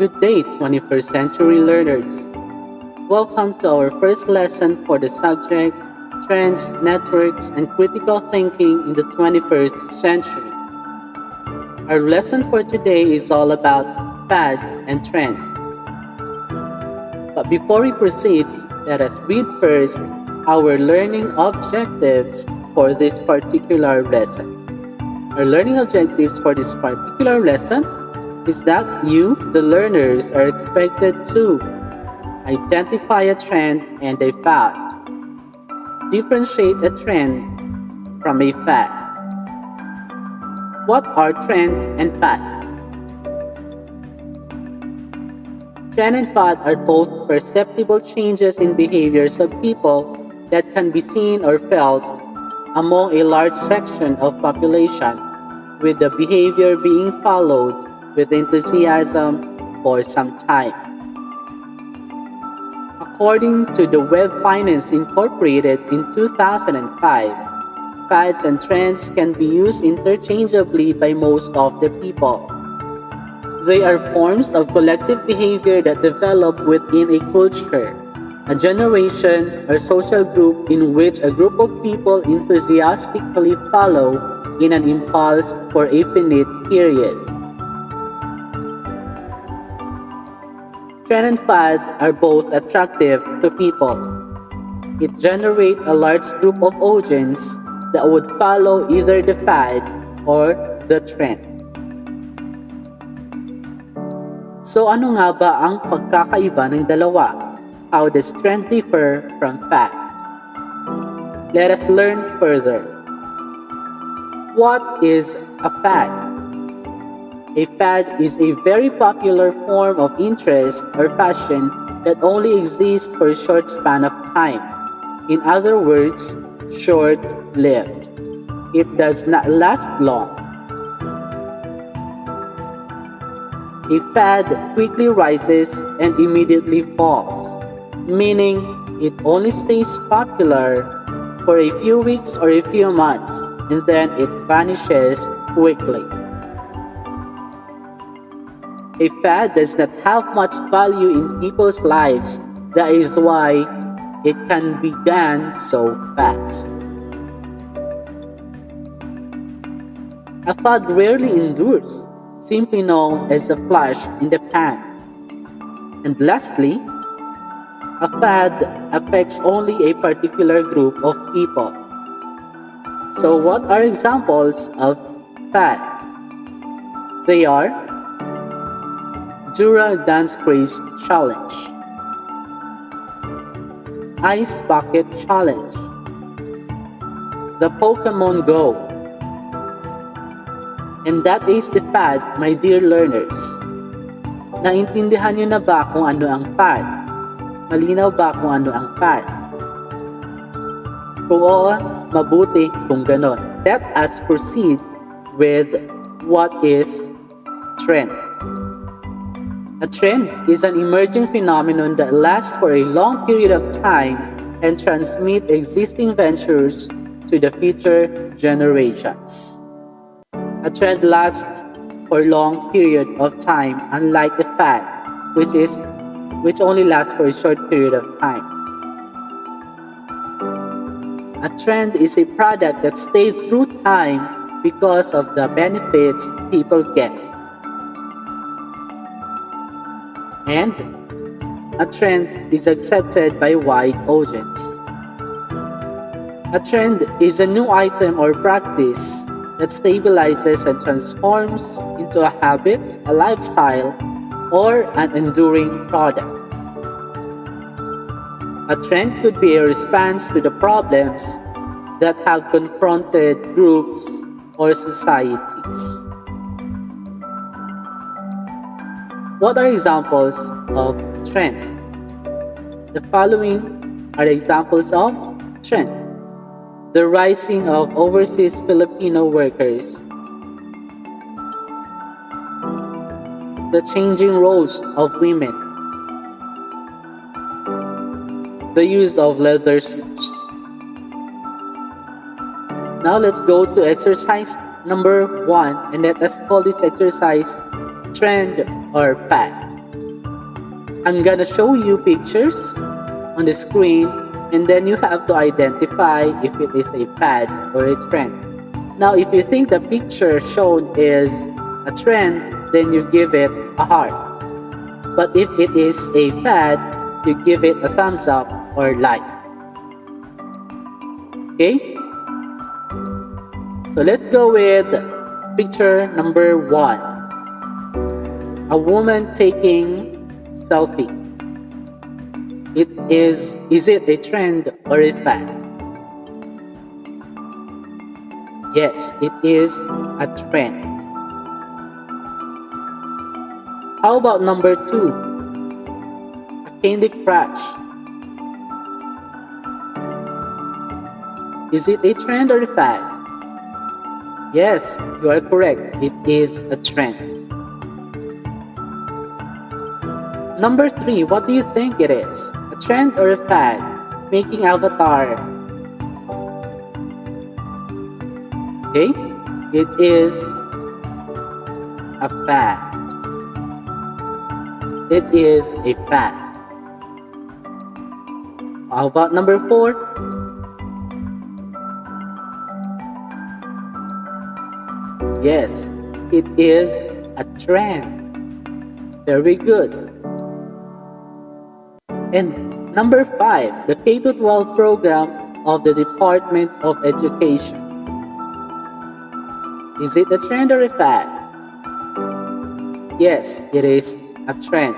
Good day, 21st century learners. Welcome to our first lesson for the subject Trends, Networks, and Critical Thinking in the 21st Century. Our lesson for today is all about FAD and trend. But before we proceed, let us read first our learning objectives for this particular lesson. Our learning objectives for this particular lesson is that you, the learners, are expected to identify a trend and a fad, differentiate a trend from a fad. What are trend and fad? Trend and fad are both perceptible changes in behaviors of people that can be seen or felt among a large section of population, with the behavior being followed with enthusiasm for some time. According to the Web Finance Incorporated in 2005, fads and trends can be used interchangeably by most of the people. They are forms of collective behavior that develop within a culture, a generation, or social group in which a group of people enthusiastically follow in an impulse for a finite period. Trend and fad are both attractive to people. It generates a large group of audience that would follow either the fad or the trend. So ano nga ba ang pagkakaiba ng dalawa? How does trend differ from fad? Let us learn further. What is a fad? A fad is a very popular form of interest or fashion that only exists for a short span of time. In other words, short-lived. It does not last long. A fad quickly rises and immediately falls, meaning it only stays popular for a few weeks or a few months, and then it vanishes quickly. A fad does not have much value in people's lives. That is why it can be gone so fast. A fad rarely endures, simply known as a flash in the pan. And lastly, a fad affects only a particular group of people. So what are examples of fad? They are Dura Dance Craze Challenge, Ice Bucket Challenge, the Pokemon Go. And that is the fad, my dear learners. Naintindihan niyo na ba kung ano ang fad? Malinaw ba kung ano ang fad? Kung oo, mabuti kung ganon. Let us proceed with what is trend. A trend is an emerging phenomenon that lasts for a long period of time and transmits existing ventures to the future generations. A trend lasts for a long period of time, unlike a fad, which only lasts for a short period of time. A trend is a product that stays through time because of the benefits people get. And a trend is accepted by a wide audience. A trend is a new item or practice that stabilizes and transforms into a habit, a lifestyle, or an enduring product. A trend could be a response to the problems that have confronted groups or societies. What are examples of trend? The following are examples of trend. The rising of overseas Filipino workers, the changing roles of women, the use of leather shoes. Now let's go to exercise number 1, and let us call this exercise trend or fad. I'm gonna show you pictures on the screen, and then you have to identify if it is a fad or a trend. Now, if you think the picture shown is a trend, then you give it a heart. But if it is a fad, you give it a thumbs up or like. Okay? So let's go with picture number 1. A woman taking selfie. Is it a trend or a fad? Yes, it is a trend. How about number 2? A Candy Crush. Is it a trend or a fad? Yes, you are correct. It is a trend. Number 3, what do you think it is? A trend or a fad? Making avatar. Okay, it is a fad. It is a fad. How about number 4? Yes, it is a trend. Very good. And number 5, the K-12 program of the Department of Education. Is it a trend or a fad? Yes, it is a trend.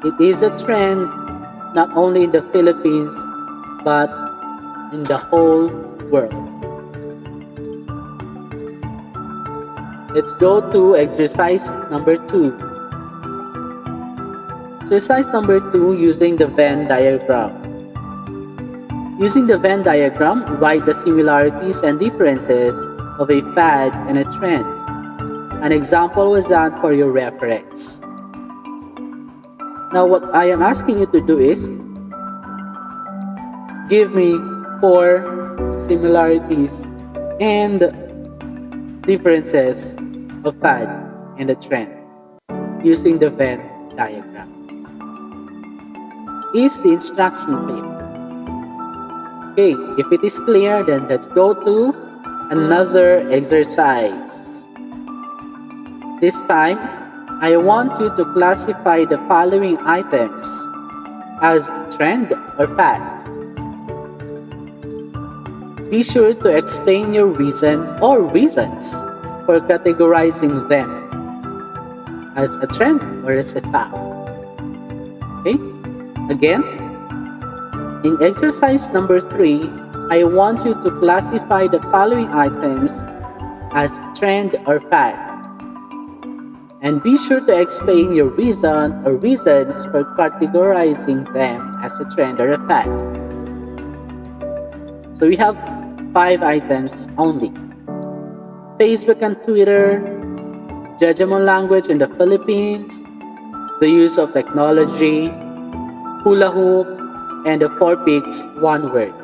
It is a trend not only in the Philippines, but in the whole world. Let's go to exercise number 2. Exercise number 2, using the Venn diagram. Using the Venn diagram, write the similarities and differences of a fad and a trend. An example was done for your reference. Now what I am asking you to do is, give me 4 similarities and differences of fad and a trend using the Venn diagram. Is the instruction clear? Okay, if it is clear, then let's go to another exercise. This time, I want you to classify the following items as trend or fad. Be sure to explain your reason or reasons for categorizing them as a trend or as a fad. Okay? Again, in exercise number 3, I want you to classify the following items as trend or fad. And be sure to explain your reason or reasons for categorizing them as a trend or a fad. So we have 5 items only. Facebook and Twitter, Jejemon language in the Philippines, the use of technology, hula hoop, and the 4 pigs, 1 word.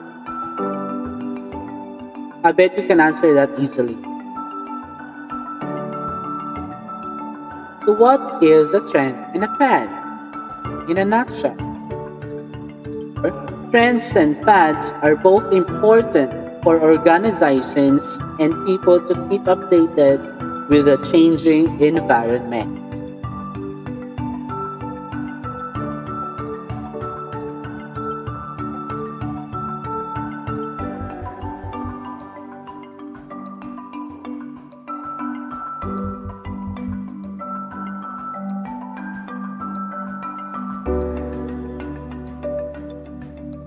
I bet you can answer that easily. So what is a trend and a fad? In a nutshell, trends and fads are both important for organizations and people to keep updated with the changing environment.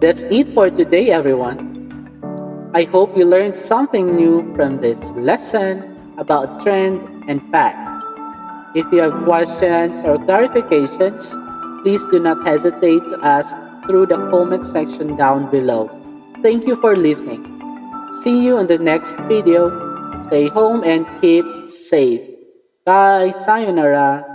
That's it for today, everyone. I hope you learned something new from this lesson about trend and fad. If you have questions or clarifications, please do not hesitate to ask through the comment section down below. Thank you for listening. See you in the next video. Stay home and keep safe. Bye. Sayonara.